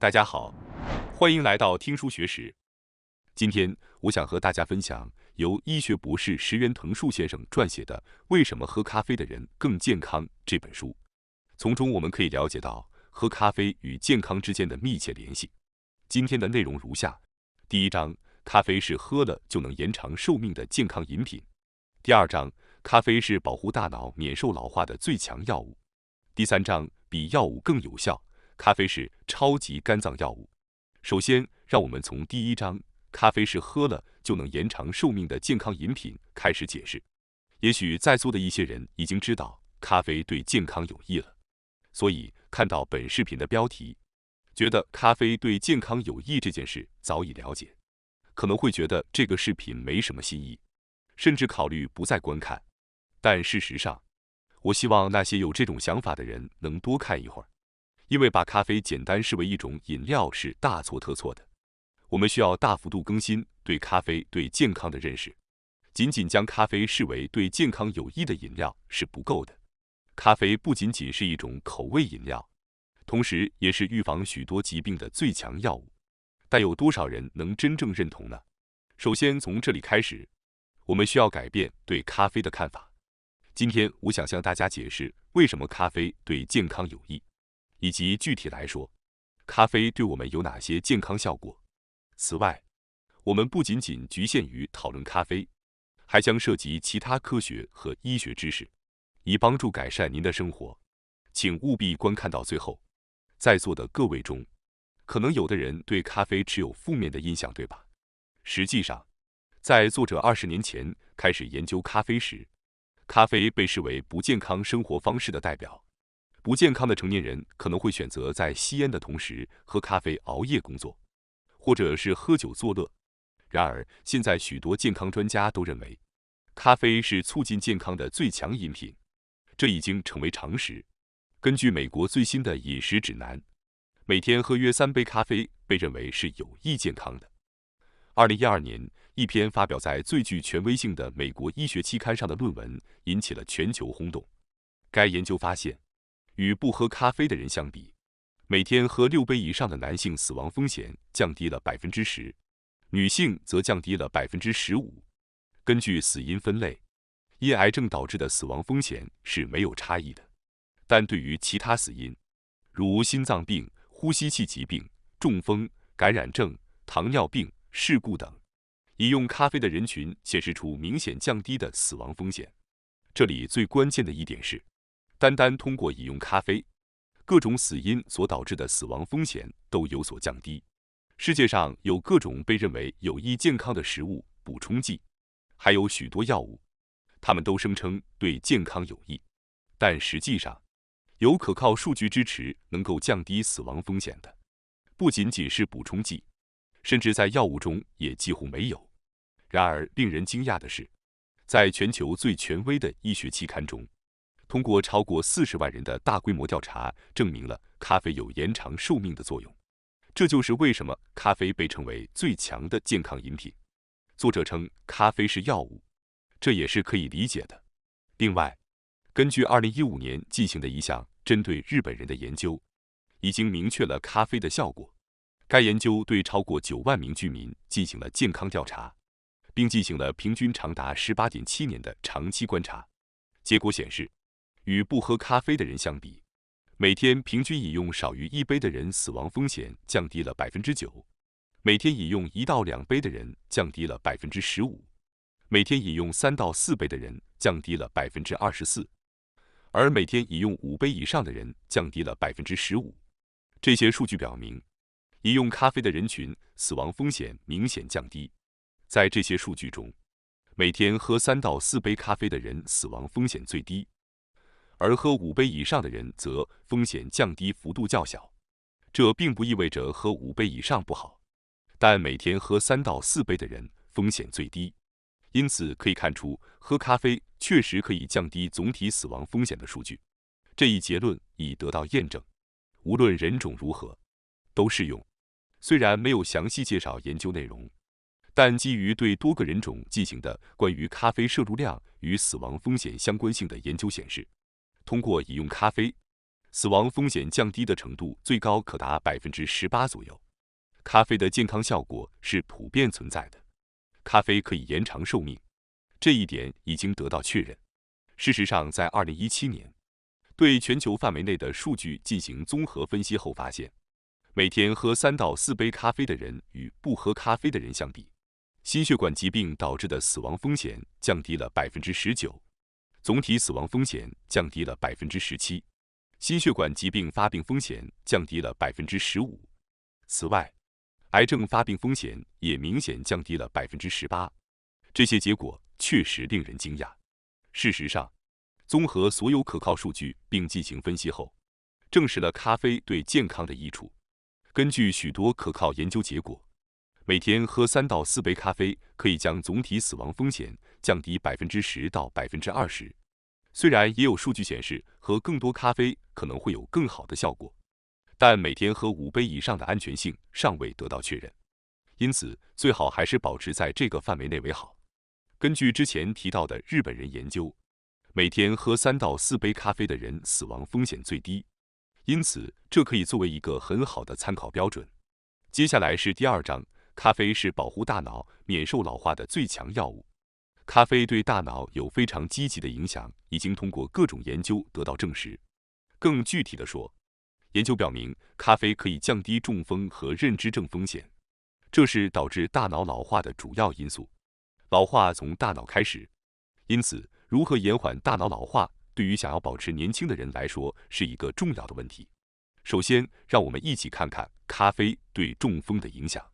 大家好，欢迎来到听书学史。今天我想和大家分享由医学博士石原藤树先生撰写的《为什么喝咖啡的人更健康》这本书。从中我们可以了解到喝咖啡与健康之间的密切联系。今天的内容如下：第一章，咖啡是喝了就能延长寿命的健康饮品；第二章，咖啡是保护大脑免受老化的最强药物；第三章，比药物更有效，咖啡是超级肝脏药物。首先，让我们从第一章咖啡是喝了就能延长寿命的健康饮品开始解释。也许在座的一些人已经知道咖啡对健康有益了，所以看到本视频的标题，觉得咖啡对健康有益这件事早已了解，可能会觉得这个视频没什么新意，甚至考虑不再观看。但事实上，我希望那些有这种想法的人能多看一会儿，因为把咖啡简单视为一种饮料是大错特错的。我们需要大幅度更新对咖啡对健康的认识。仅仅将咖啡视为对健康有益的饮料是不够的。咖啡不仅仅是一种口味饮料，同时也是预防许多疾病的最强药物。但有多少人能真正认同呢？首先从这里开始，我们需要改变对咖啡的看法。今天我想向大家解释为什么咖啡对健康有益，以及具体来说，咖啡对我们有哪些健康效果。此外，我们不仅仅局限于讨论咖啡，还将涉及其他科学和医学知识，以帮助改善您的生活。请务必观看到最后。在座的各位中，可能有的人对咖啡持有负面的印象，对吧？实际上，在作者20年前开始研究咖啡时，咖啡被视为不健康生活方式的代表。不健康的成年人可能会选择在吸烟的同时喝咖啡熬夜工作，或者是喝酒作乐。然而，现在许多健康专家都认为，咖啡是促进健康的最强饮品，这已经成为常识。根据美国最新的饮食指南，每天喝约3杯咖啡被认为是有益健康的。2012年，一篇发表在最具权威性的美国医学期刊上的论文引起了全球轰动。该研究发现，与不喝咖啡的人相比，每天喝6杯以上的男性死亡风险降低了10%，女性则降低了15%。根据死因分类，因癌症导致的死亡风险是没有差异的，但对于其他死因，如心脏病、呼吸器疾病、中风、感染症、糖尿病、事故等，饮用咖啡的人群显示出明显降低的死亡风险。这里最关键的一点是，单单通过饮用咖啡，各种死因所导致的死亡风险都有所降低。世界上有各种被认为有益健康的食物、补充剂，还有许多药物，它们都声称对健康有益，但实际上，有可靠数据支持能够降低死亡风险的，不仅仅是补充剂，甚至在药物中也几乎没有。然而，令人惊讶的是，在全球最权威的医学期刊中，通过超过40万人的大规模调查，证明了咖啡有延长寿命的作用。这就是为什么咖啡被称为最强的健康饮品。作者称咖啡是药物，这也是可以理解的。另外，根据2015年进行的一项针对日本人的研究，已经明确了咖啡的效果。该研究对超过9万名居民进行了健康调查，并进行了平均长达18.7年的长期观察。结果显示，与不喝咖啡的人相比，每天平均饮用少于1杯的人死亡风险降低了9%，每天饮用1到2杯的人降低了15%，每天饮用3到4杯的人降低了24%，而每天饮用5杯以上的人降低了15%。这些数据表明，饮用咖啡的人群死亡风险明显降低。在这些数据中，每天喝3到4杯咖啡的人死亡风险最低，而喝5杯以上的人则风险降低幅度较小。这并不意味着喝5杯以上不好，但每天喝3到4杯的人风险最低。因此可以看出，喝咖啡确实可以降低总体死亡风险的数据。这一结论已得到验证，无论人种如何，都适用。虽然没有详细介绍研究内容，但基于对多个人种进行的关于咖啡摄入量与死亡风险相关性的研究显示，通过饮用咖啡，死亡风险降低的程度最高可达18%左右。咖啡的健康效果是普遍存在的，咖啡可以延长寿命，这一点已经得到确认。事实上，在2017年，对全球范围内的数据进行综合分析后发现，每天喝3到4杯咖啡的人与不喝咖啡的人相比，心血管疾病导致的死亡风险降低了19%，总体死亡风险降低了17%，心血管疾病发病风险降低了15%。此外，癌症发病风险也明显降低了18%。这些结果确实令人惊讶。事实上，综合所有可靠数据并进行分析后，证实了咖啡对健康的益处。根据许多可靠研究结果，每天喝3到4杯咖啡可以将总体死亡风险降低10%到20%。虽然也有数据显示喝更多咖啡可能会有更好的效果，但每天喝5杯以上的安全性尚未得到确认，因此最好还是保持在这个范围内为好。根据之前提到的日本人研究，每天喝3到4杯咖啡的人死亡风险最低，因此这可以作为一个很好的参考标准。接下来是第2章，咖啡是保护大脑免受老化的最强药物。咖啡对大脑有非常积极的影响，已经通过各种研究得到证实。更具体的说，研究表明，咖啡可以降低中风和认知症风险，这是导致大脑老化的主要因素。老化从大脑开始，因此如何延缓大脑老化，对于想要保持年轻的人来说是一个重要的问题。首先，让我们一起看看咖啡对中风的影响。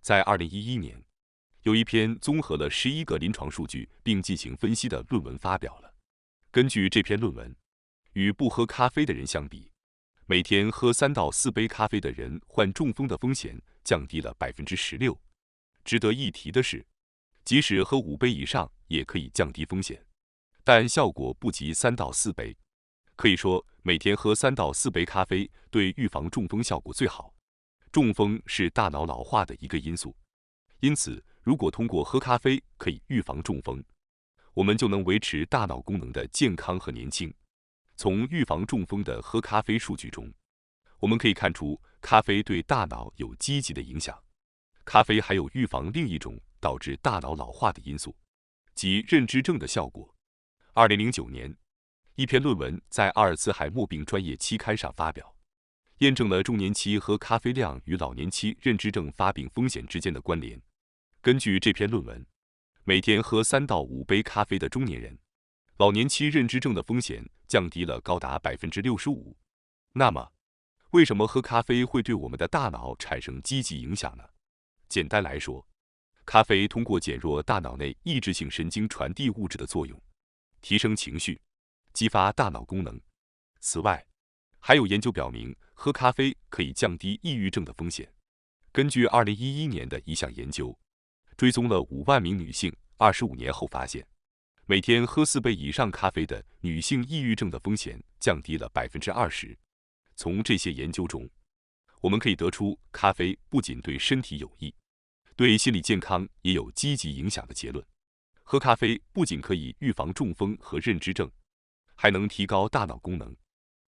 在2011年，有一篇综合了11个临床数据并进行分析的论文发表了。根据这篇论文，与不喝咖啡的人相比，每天喝3到4杯咖啡的人患中风的风险降低了16%。值得一提的是，即使喝5杯以上也可以降低风险，但效果不及3到4杯。可以说，每天喝3到4杯咖啡对预防中风效果最好。中风是大脑老化的一个因素，因此如果通过喝咖啡可以预防中风，我们就能维持大脑功能的健康和年轻。从预防中风的喝咖啡数据中，我们可以看出咖啡对大脑有积极的影响。咖啡还有预防另一种导致大脑老化的因素，即认知症的效果。2009年，一篇论文在阿尔茨海默病专业期刊上发表，验证了中年期喝咖啡量与老年期认知症发病风险之间的关联。根据这篇论文，每天喝3到5杯咖啡的中年人，老年期认知症的风险降低了高达65%。那么，为什么喝咖啡会对我们的大脑产生积极影响呢？简单来说，咖啡通过减弱大脑内抑制性神经传递物质的作用，提升情绪，激发大脑功能。此外，还有研究表明，喝咖啡可以降低抑郁症的风险。根据2011年的一项研究，追踪了5万名女性，25年后发现，每天喝4杯以上咖啡的女性抑郁症的风险降低了20%。从这些研究中，我们可以得出咖啡不仅对身体有益，对心理健康也有积极影响的结论。喝咖啡不仅可以预防中风和认知症，还能提高大脑功能。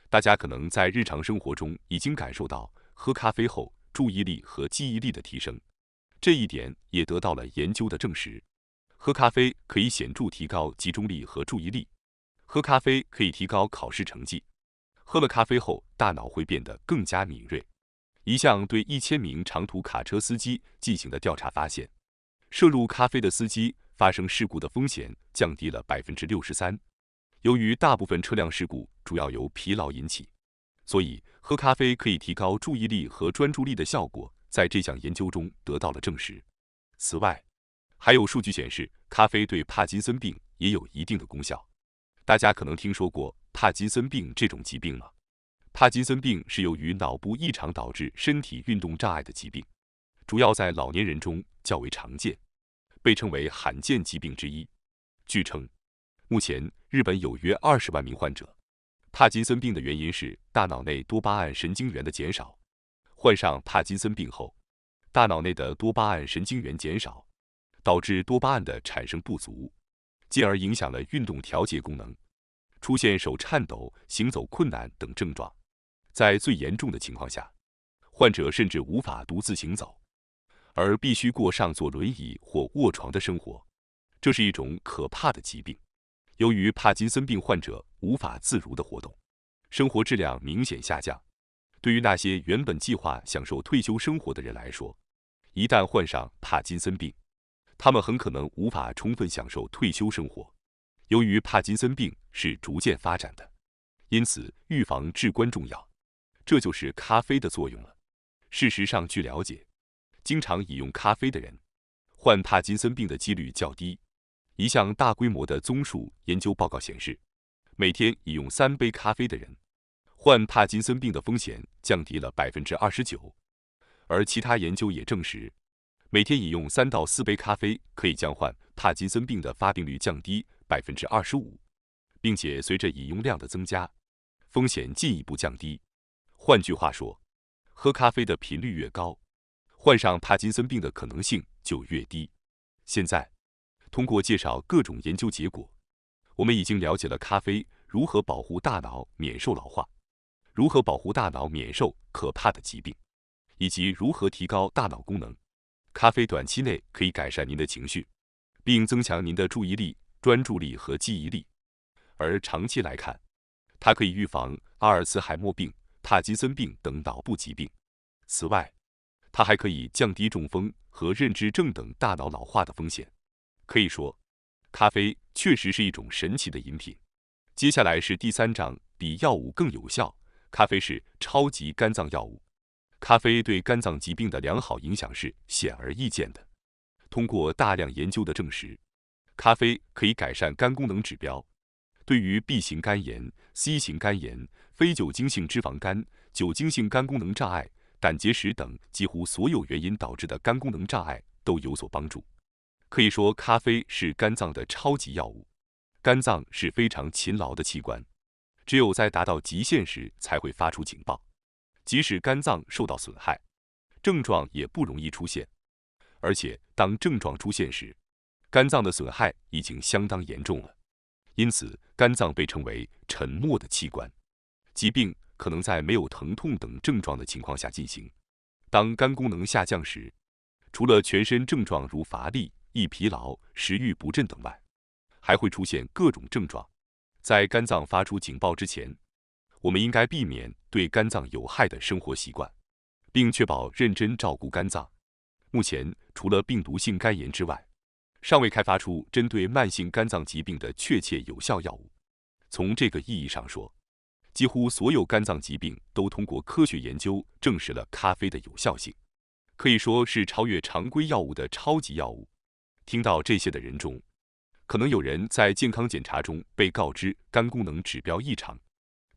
大家可能在日常生活中已经感受到喝咖啡后注意力和记忆力的提升，这一点也得到了研究的证实。喝咖啡可以显著提高集中力和注意力，喝咖啡可以提高考试成绩。喝了咖啡后，大脑会变得更加敏锐。一项对1000名长途卡车司机进行的调查发现，摄入咖啡的司机发生事故的风险降低了63%。由于大部分车辆事故主要由疲劳引起，所以喝咖啡可以提高注意力和专注力的效果在这项研究中得到了证实。此外，还有数据显示，咖啡对帕金森病也有一定的功效。大家可能听说过帕金森病这种疾病吗？帕金森病是由于脑部异常导致身体运动障碍的疾病，主要在老年人中较为常见，被称为罕见疾病之一。据称，目前日本有约20万名患者。帕金森病的原因是大脑内多巴胺神经元的减少。患上帕金森病后，大脑内的多巴胺神经元减少，导致多巴胺的产生不足，进而影响了运动调节功能，出现手颤抖、行走困难等症状。在最严重的情况下，患者甚至无法独自行走，而必须过上坐轮椅或卧床的生活。这是一种可怕的疾病。由于帕金森病患者无法自如地活动，生活质量明显下降。对于那些原本计划享受退休生活的人来说，一旦患上帕金森病，他们很可能无法充分享受退休生活。由于帕金森病是逐渐发展的，因此预防至关重要。这就是咖啡的作用了。事实上，据了解，经常饮用咖啡的人，患帕金森病的几率较低。一项大规模的综述研究报告显示，每天饮用3杯咖啡的人，患帕金森病的风险降低了29%。而其他研究也证实，每天饮用3到4杯咖啡可以将患帕金森病的发病率降低25%，并且随着饮用量的增加，风险进一步降低。换句话说，喝咖啡的频率越高，患上帕金森病的可能性就越低。现在，通过介绍各种研究结果，我们已经了解了咖啡如何保护大脑免受老化，如何保护大脑免受可怕的疾病，以及如何提高大脑功能。咖啡短期内可以改善您的情绪，并增强您的注意力、专注力和记忆力，而长期来看，它可以预防阿尔茨海默病、帕金森病等脑部疾病。此外，它还可以降低中风和认知症等大脑老化的风险。可以说，咖啡确实是一种神奇的饮品。接下来是第3章，比药物更有效。咖啡是超级肝脏药物。咖啡对肝脏疾病的良好影响是显而易见的。通过大量研究的证实，咖啡可以改善肝功能指标，对于 B 型肝炎、C 型肝炎、非酒精性脂肪肝、酒精性肝功能障碍、胆结石等几乎所有原因导致的肝功能障碍都有所帮助。可以说，咖啡是肝脏的超级药物。肝脏是非常勤劳的器官，只有在达到极限时才会发出警报。即使肝脏受到损害，症状也不容易出现。而且，当症状出现时，肝脏的损害已经相当严重了。因此，肝脏被称为沉默的器官。疾病可能在没有疼痛等症状的情况下进行。当肝功能下降时，除了全身症状如乏力、易疲劳、食欲不振等外，还会出现各种症状。在肝脏发出警报之前，我们应该避免对肝脏有害的生活习惯，并确保认真照顾肝脏。目前，除了病毒性肝炎之外，尚未开发出针对慢性肝脏疾病的确切有效药物。从这个意义上说，几乎所有肝脏疾病都通过科学研究证实了咖啡的有效性，可以说是超越常规药物的超级药物。听到这些的人中，可能有人在健康检查中被告知肝功能指标异常。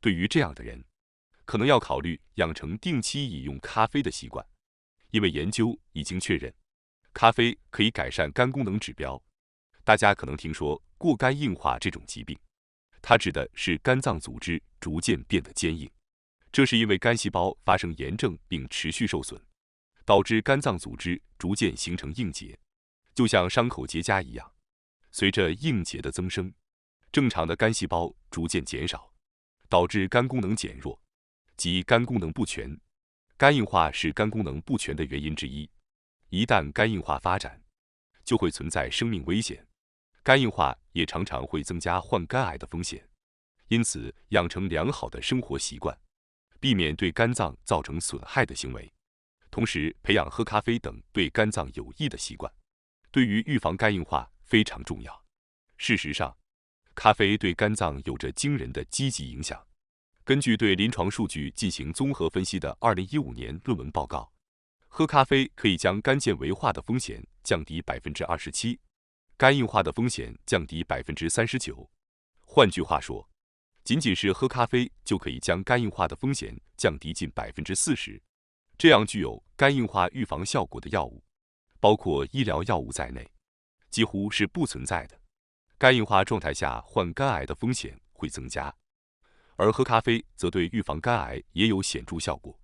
对于这样的人，可能要考虑养成定期饮用咖啡的习惯，因为研究已经确认，咖啡可以改善肝功能指标。大家可能听说过肝硬化这种疾病，它指的是肝脏组织逐渐变得坚硬，这是因为肝细胞发生炎症并持续受损，导致肝脏组织逐渐形成硬结，就像伤口结痂一样。随着硬结的增生，正常的肝细胞逐渐减少，导致肝功能减弱，即肝功能不全。肝硬化是肝功能不全的原因之一。一旦肝硬化发展，就会存在生命危险。肝硬化也常常会增加患肝癌的风险。因此，养成良好的生活习惯，避免对肝脏造成损害的行为，同时培养喝咖啡等对肝脏有益的习惯，对于预防肝硬化非常重要。事实上，咖啡对肝脏有着惊人的积极影响。根据对临床数据进行综合分析的2015年论文报告，喝咖啡可以将肝纤维化的风险降低27%，肝硬化的风险降低39%。换句话说，仅仅是喝咖啡就可以将肝硬化的风险降低近40%。这样具有肝硬化预防效果的药物，包括医疗药物在内，几乎是不存在的。肝硬化状态下患肝癌的风险会增加，而喝咖啡则对预防肝癌也有显著效果。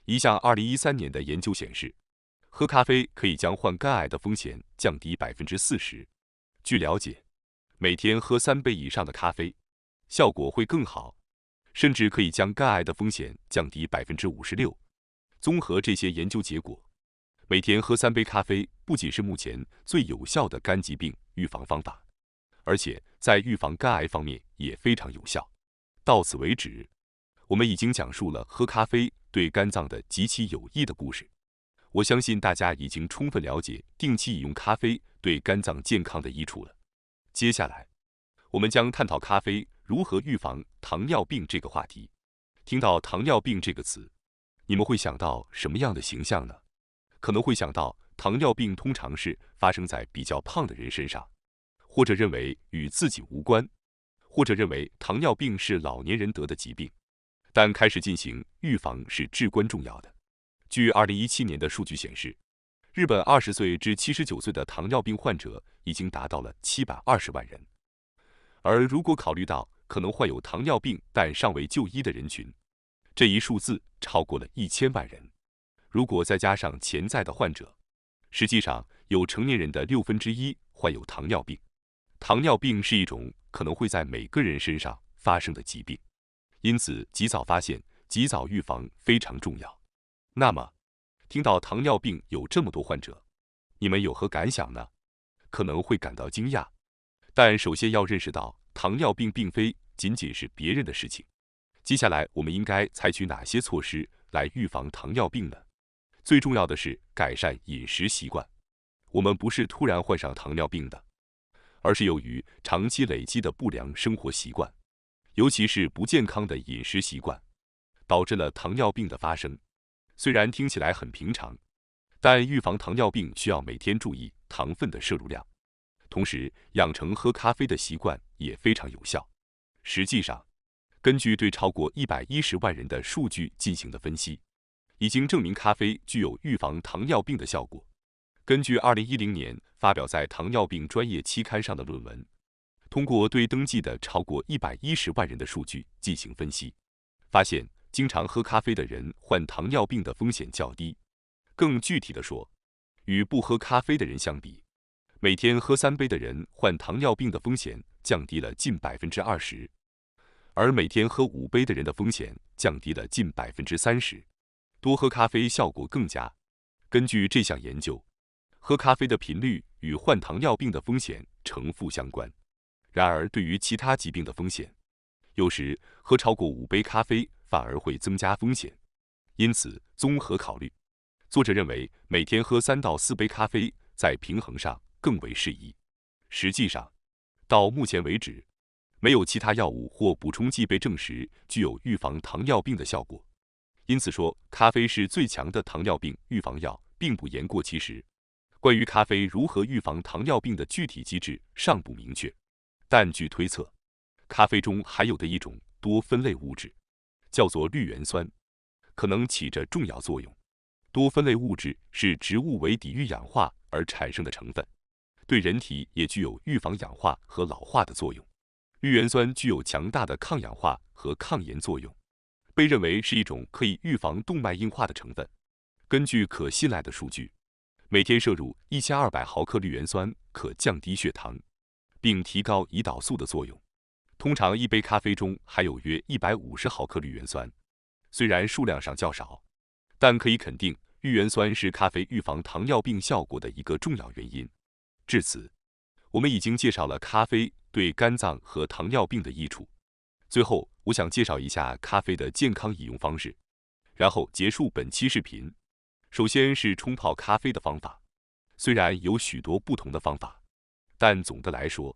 一项2013年的研究显示，喝咖啡可以将患肝癌的风险降低40%。据了解，每天喝3杯以上的咖啡，效果会更好。甚至可以将肝癌的风险降低56%。综合这些研究结果，每天喝3杯咖啡不仅是目前最有效的肝疾病预防方法，而且在预防肝癌方面也非常有效。到此为止，我们已经讲述了喝咖啡对肝脏的极其有益的故事。我相信大家已经充分了解定期饮用咖啡对肝脏健康的益处了。接下来，我们将探讨咖啡如何预防糖尿病这个话题。听到糖尿病这个词，你们会想到什么样的形象呢？可能会想到糖尿病通常是发生在比较胖的人身上，或者认为与自己无关，或者认为糖尿病是老年人得的疾病。但开始进行预防是至关重要的。据2017年的数据显示，日本20岁至79岁的糖尿病患者已经达到了720万人。而如果考虑到可能患有糖尿病但尚未就医的人群，这一数字超过了1000万人。如果再加上潜在的患者，实际上有成年人的1/6患有糖尿病。糖尿病是一种可能会在每个人身上发生的疾病，因此及早发现、及早预防非常重要。那么，听到糖尿病有这么多患者，你们有何感想呢？可能会感到惊讶，但首先要认识到，糖尿病并非仅仅是别人的事情。接下来，我们应该采取哪些措施来预防糖尿病呢？最重要的是改善饮食习惯。我们不是突然患上糖尿病的，而是由于长期累积的不良生活习惯，尤其是不健康的饮食习惯，导致了糖尿病的发生。虽然听起来很平常，但预防糖尿病需要每天注意糖分的摄入量，同时养成喝咖啡的习惯也非常有效。实际上，根据对超过110万人的数据进行的分析，已经证明咖啡具有预防糖尿病的效果。根据2010年发表在糖尿病专业期刊上的论文，通过对登记的超过110万人的数据进行分析，发现经常喝咖啡的人患糖尿病的风险较低。更具体的说，与不喝咖啡的人相比，每天喝3杯的人患糖尿病的风险降低了近20%，而每天喝5杯的人的风险降低了近30%。多喝咖啡效果更佳。根据这项研究，喝咖啡的频率与患糖尿病的风险呈负相关。然而，对于其他疾病的风险，有时喝超过5杯咖啡反而会增加风险。因此，综合考虑，作者认为每天喝3到4杯咖啡在平衡上更为适宜。实际上，到目前为止，没有其他药物或补充剂被证实具有预防糖尿病的效果。因此说，咖啡是最强的糖尿病预防药，并不言过其实。关于咖啡如何预防糖尿病的具体机制尚不明确，但据推测，咖啡中含有的一种多酚类物质，叫做绿原酸，可能起着重要作用。多酚类物质是植物为抵御氧化而产生的成分，对人体也具有预防氧化和老化的作用。绿原酸具有强大的抗氧化和抗炎作用，被认为是一种可以预防动脉硬化的成分。根据可信赖的数据，每天摄入1200毫克绿原酸可降低血糖，并提高胰岛素的作用。通常一杯咖啡中含有约150毫克绿原酸，虽然数量上较少，但可以肯定绿原酸是咖啡预防糖尿病效果的一个重要原因。至此，我们已经介绍了咖啡对肝脏和糖尿病的益处。最后，我想介绍一下咖啡的健康饮用方式，然后结束本期视频。首先是冲泡咖啡的方法，虽然有许多不同的方法，但总的来说，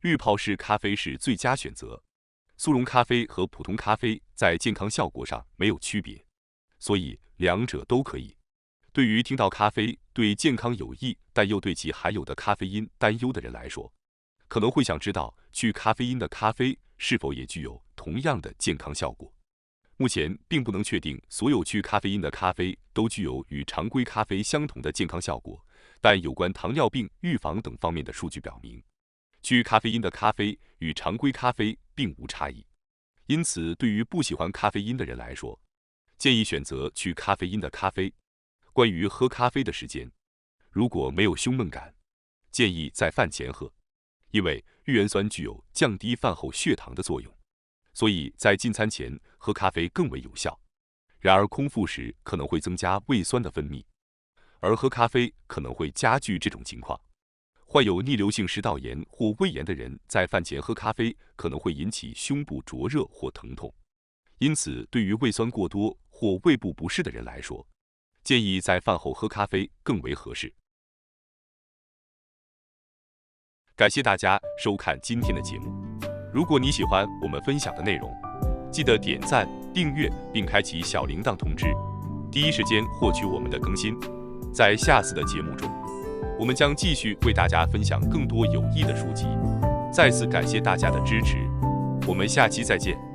滤泡式咖啡是最佳选择。速溶咖啡和普通咖啡在健康效果上没有区别，所以两者都可以。对于听到咖啡对健康有益，但又对其含有的咖啡因担忧的人来说，可能会想知道去咖啡因的咖啡是否也具有同样的健康效果。目前并不能确定所有去咖啡因的咖啡都具有与常规咖啡相同的健康效果，但有关糖尿病预防等方面的数据表明，去咖啡因的咖啡与常规咖啡并无差异。因此，对于不喜欢咖啡因的人来说，建议选择去咖啡因的咖啡。关于喝咖啡的时间，如果没有胸闷感，建议在饭前喝，因为绿原酸具有降低饭后血糖的作用，所以在进餐前喝咖啡更为有效。然而空腹时可能会增加胃酸的分泌，而喝咖啡可能会加剧这种情况。患有逆流性食道炎或胃炎的人在饭前喝咖啡可能会引起胸部灼热或疼痛，因此对于胃酸过多或胃部不适的人来说，建议在饭后喝咖啡更为合适。感谢大家收看今天的节目。如果你喜欢我们分享的内容，记得点赞、订阅并开启小铃铛通知，第一时间获取我们的更新。在下次的节目中，我们将继续为大家分享更多有益的书籍。再次感谢大家的支持，我们下期再见。